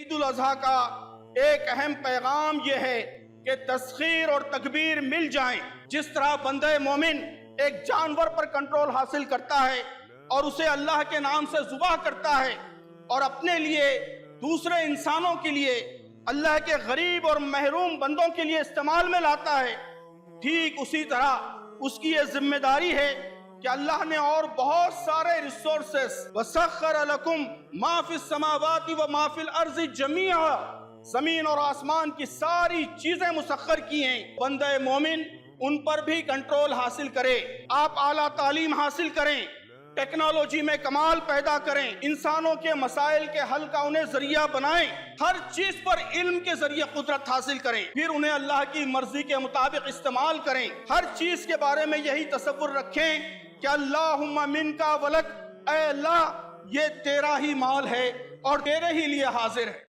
عید الاضحیٰ کا ایک اہم پیغام یہ ہے کہ تسخیر اور تکبیر مل جائیں۔ جس طرح بندہ مومن ایک جانور پر کنٹرول حاصل کرتا ہے اور اسے اللہ کے نام سے ذبح کرتا ہے اور اپنے لیے دوسرے انسانوں کے لیے اللہ کے غریب اور محروم بندوں کے لیے استعمال میں لاتا ہے، ٹھیک اسی طرح اس کی یہ ذمہ داری ہے کہ اللہ نے اور بہت سارے ریسورسز وَسَخَّرَ لَكُمْ مَا فِي السَّمَاوَاتِ وَمَا فِي الْأَرْضِ جَمِيعًا، زمین اور آسمان کی ساری چیزیں مسخر کی ہیں۔ بندہ مومن ان پر بھی کنٹرول حاصل کرے، آپ اعلیٰ تعلیم حاصل کریں، ٹیکنالوجی میں کمال پیدا کریں، انسانوں کے مسائل کے حل کا انہیں ذریعہ بنائیں، ہر چیز پر علم کے ذریعے قدرت حاصل کریں، پھر انہیں اللہ کی مرضی کے مطابق استعمال کریں۔ ہر چیز کے بارے میں یہی تصور رکھیں کہ اللہم منکا ولک، اے اللہ یہ تیرا ہی مال ہے اور تیرے ہی لیے حاضر ہے۔